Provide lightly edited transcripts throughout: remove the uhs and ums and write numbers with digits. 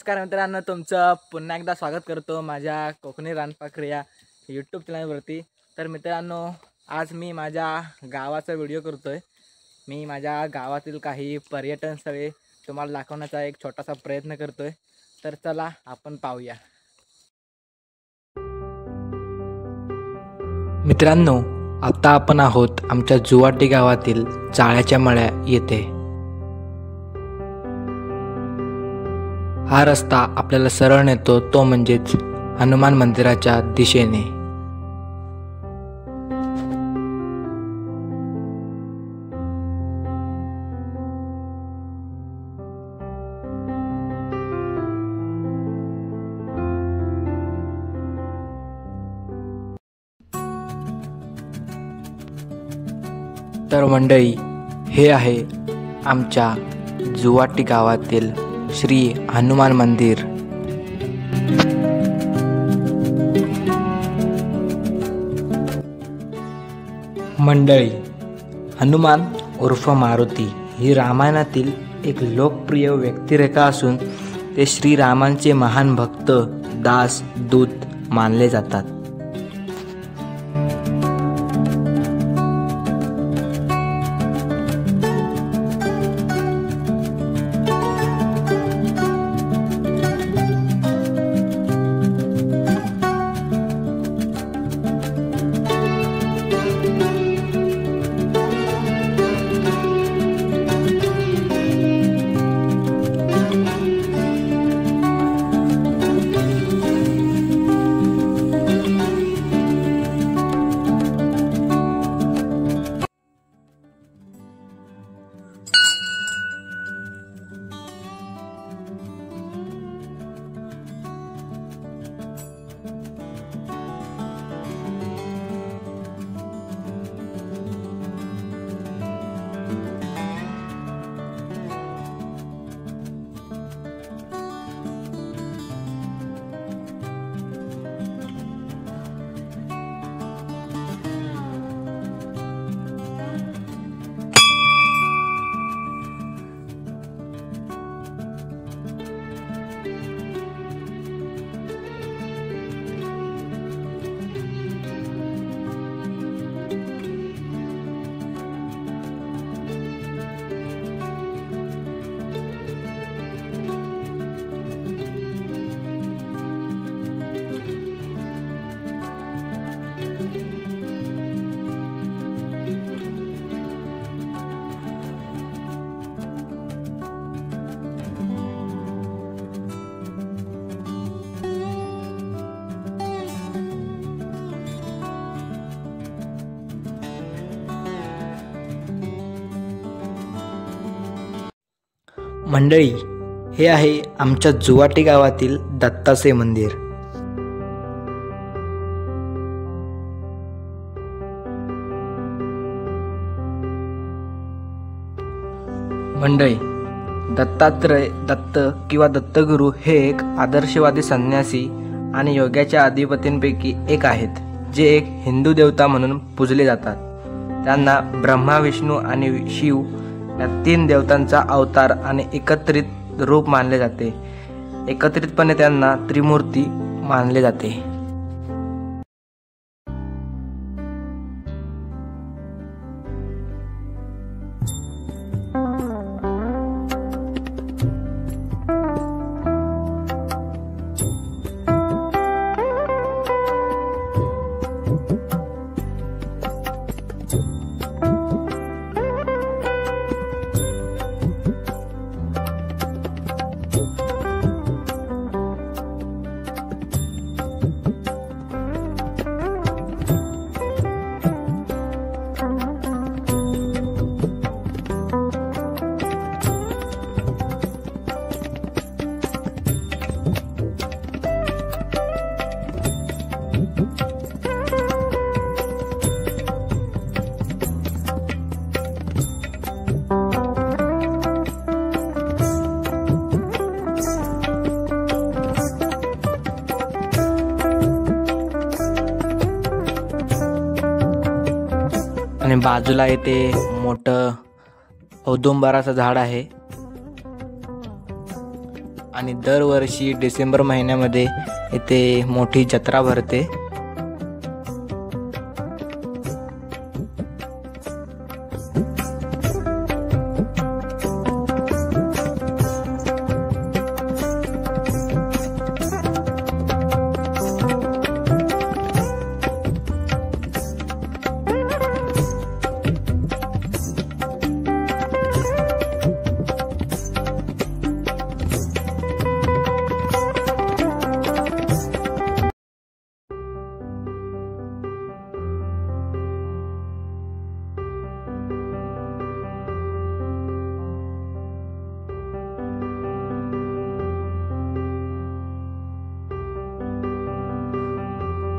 नमस्कार मित्रांनो, तुमचं पुन्हा एकदा स्वागत करतो माझ्या कोकणी रानपाखरे या यूट्यूब चॅनलवरती। तर मित्रांनो, आज मी माझ्या गावाचा व्हिडिओ करतोय। मी माझ्या गावातील काही पर्यटन स्थळे तुम्हाला दाखवण्याचा एक छोटासा प्रयत्न करतोय। तर चला आपण पाहूया। मित्रांनो, आता आपण आहोत आमच्या जुवाटी गावातील जाळ्याच्या मळ्या येथे। हा रस्ता आपल्याला सरळ नेतो तो म्हणजेच हनुमान मंदिराच्या दिशेने। तर मंडळी, हे आहे आमच्या जुवाटी गावातील श्री हनुमान मंदिर। मंडळी, हनुमान उर्फ मारुती ही रामायणातील एक लोकप्रिय व्यक्तिरेखा असून ते श्रीरामांचे महान भक्त, दास, दूत मानले जातात। मंडळी, हे आहे आमच्या जुवाटी गावातील दत्ताचे मंदिर। मंडळी, दत्तात्रय दत्त किंवा दत्तगुरू हे एक आदर्शवादी संन्यासी आणि योग्याच्या अधिपतींपैकी एक आहेत, जे एक हिंदू देवता म्हणून पूजले जातात। त्यांना ब्रह्मा, विष्णू आणि शिव या तीन देवतांचा अवतार आणि एकत्रित रूप मानले जाते। एकत्रितपणे त्यांना त्रिमूर्ती मानले जाते। आणि बाजूला इथे मोठं औदुंबराचं झाड आहे आणि दरवर्षी डिसेंबर महिन्यामध्ये इथे मोठी जत्रा भरते.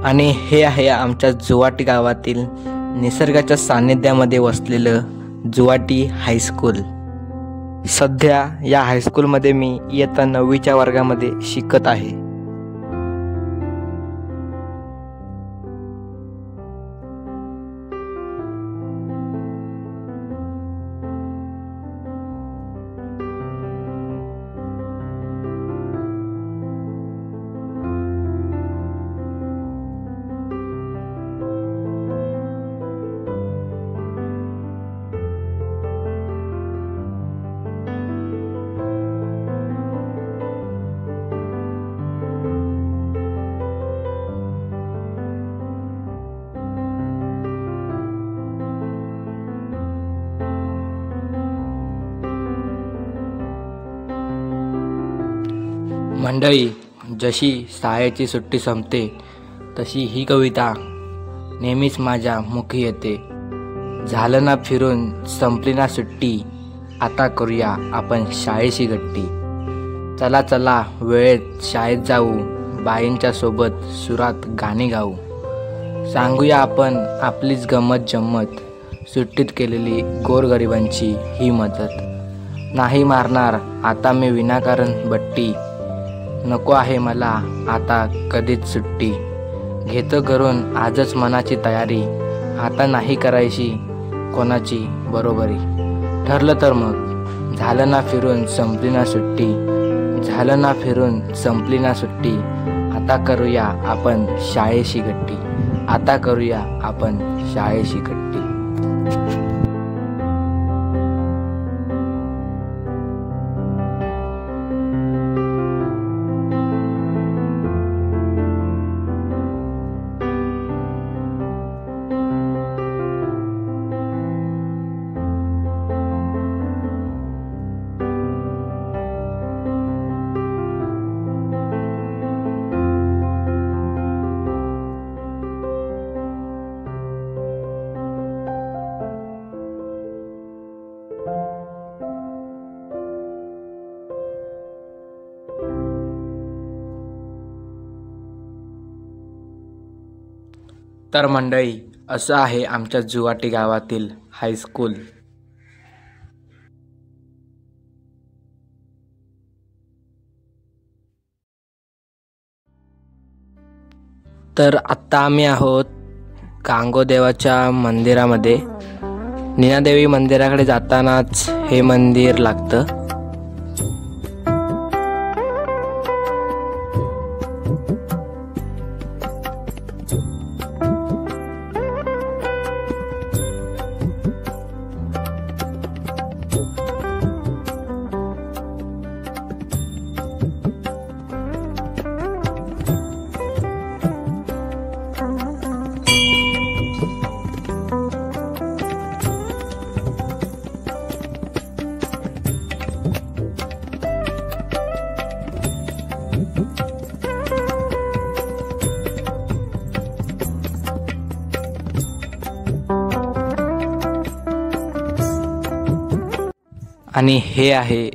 आणि हे आहे आमच्या जुवाटी गावातील निसर्गाच्या सान्निध्यामध्ये वसलेलं जुवाटी हायस्कूल. सध्या या हायस्कूलमध्ये मी इयत्ता 9वीच्या वर्गामध्ये शिकत आहे. मंडळी, जशी शाळेची सुट्टी संपते तशी ही कविता नेहमीच माझ्या मुखी येते. झालं ना फिरून संपली ना सुट्टी, आता करूया आपण शाळेशी गट्टी. चला चला वेळेत शाळेत जाऊ, बाईंच्या सोबत सुरात गाणी गाऊ. सांगूया आपण आपलीच गंमत जम्मत, सुट्टीत केलेली गोरगरिबांची ही मदत. नाही मारणार आता मी विनाकारण बट्टी, नको आहे मला आता कधीच सुट्टी. घेतो करून आजच मनाची तयारी, आता नाही करायची कोणाची बरोबरी. ठरलं तर मग झालं ना फिरून संपली ना सुट्टी, झालं ना फिरून संपली ना सुट्टी. आता करूया आपण शाळेशी गट्टी, आता करूया आपण शाळेशी गट्टी. तर मंडळी, असं आहे आमच्या जुवाटी गावातील हायस्कूल. तर आत्ता आम्ही आहोत गांगोदेवाच्या मंदिरामध्ये. नीनादेवी मंदिराकडे जातानाच हे मंदिर लागतं. आणि हे आहे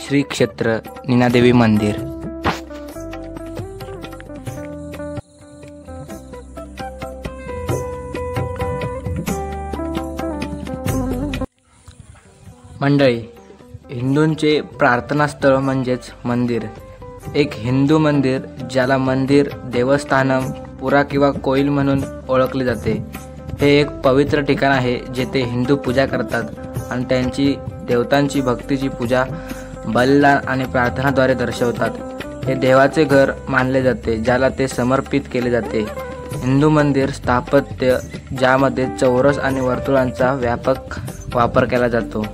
श्री क्षेत्र नीनादेवी मंदिर. मंडळी, हिंदूंचे प्रार्थनास्थळ म्हणजेच मंदिर. एक हिंदू मंदिर ज्याला मंदिर, देवस्थानम, पुरा किंवा कोईल म्हणून ओळखले जाते. हे एक पवित्र ठिकाण आहे जेथे हिंदू पूजा करतात आणि त्यांची देवतांची भक्तीची पूजा बलिदान आणि प्रार्थनाद्वारे दर्शवतात। हे देवाचे घर मानले जाते, ज्याला ते समर्पित केले जाते। हिंदू मंदिर स्थापत्य ज्यामध्ये चौरस आणि वर्तुळांचा व्यापक वापर केला जातो।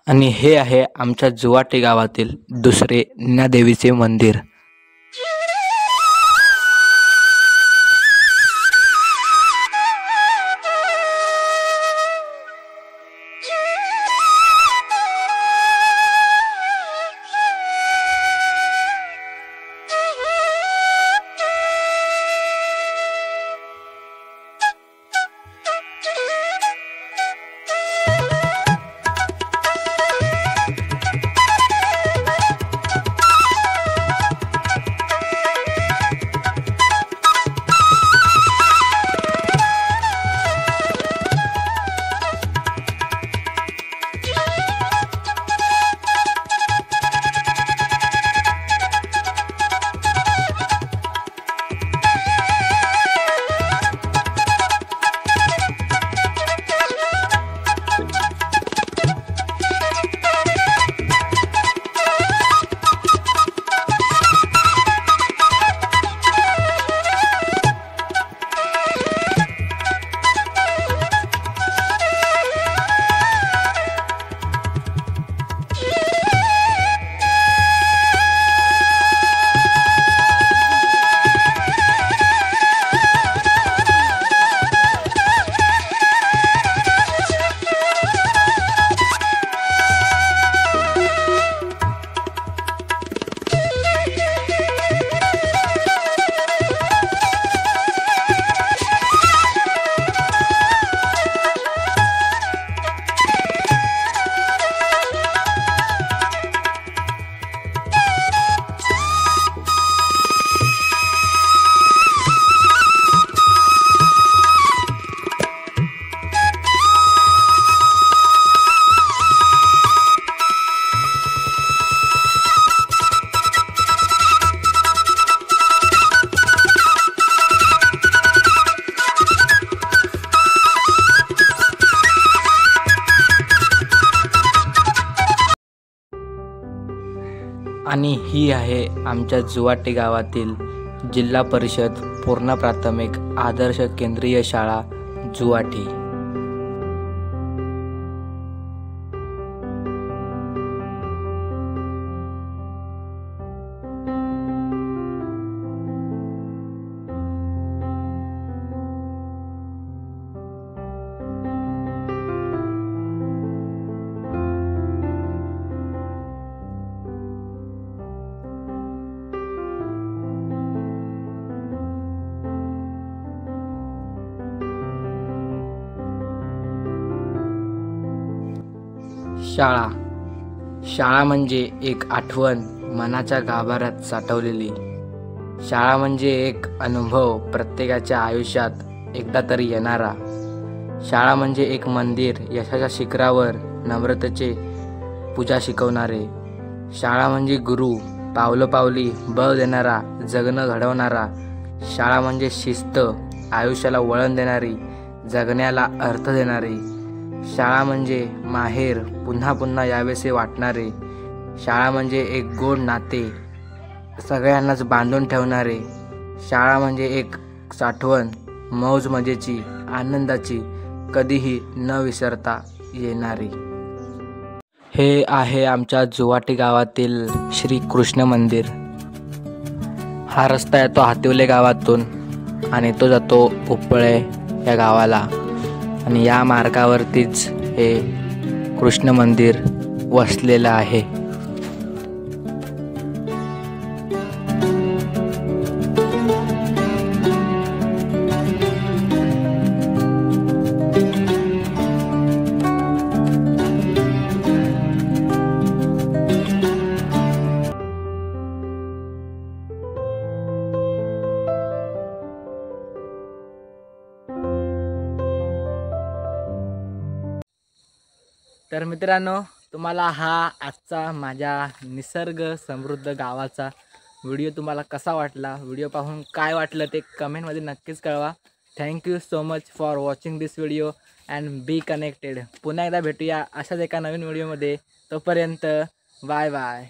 आणि हे आहे आमच्या जुवाटे गावातील दुसरे नीनादेवीचे मंदिर। आणि ही आहे आमच्या जुवाटे गावातील जिल्हा परिषद पूर्ण प्राथमिक आदर्श केंद्रीय शाळा जुवाटी। शाळा म्हणजे एक आठवण मनाच्या गाभाऱ्यात साठवलेली। शाळा म्हणजे एक अनुभव प्रत्येकाच्या आयुष्यात एकदा तरी येणारा। शाळा म्हणजे एक मंदिर यशाच्या शिखरावर नम्रतेचे पूजा शिकवणारे. शाळा म्हणजे गुरु, पावलोपावली बळ देणारा, जगणं घडवणारा. शाळा म्हणजे शिस्त, आयुष्याला वळण देणारी, जगण्याला अर्थ देणारी. शाळा म्हणजे माहेर, पुन्हा पुन्हा यावेसे वाटणारे. शाळा म्हणजे एक गोड नाते, सगळ्यांनाच बांधून ठेवणारे. शाळा म्हणजे एक साठवण, मौज मजेची, आनंदाची, कधीही न विसरता येणारी. हे आहे आमच्या जुवाटी गावातील श्री कृष्ण मंदिर. हा रस्ता येतो हातिवले गावातून आणि तो जातो उपळे या गावाला, आणि या मार्गावरतीच हे कृष्ण मंदिर वसलेलं आहे. तर मित्रांनो, तुम्हाला हा आजचा माझ्या निसर्ग समृद्ध गावाचा व्हिडिओ तुम्हाला कसा वाटला, व्हिडिओ पाहून काय वाटलं ते कमेंटमध्ये नक्कीच कळवा. Thank you so much for watching this video and be connected. पुन्हा एकदा भेटूया अशाच एका नवीन व्हिडिओमध्ये. तोपर्यंत बाय बाय.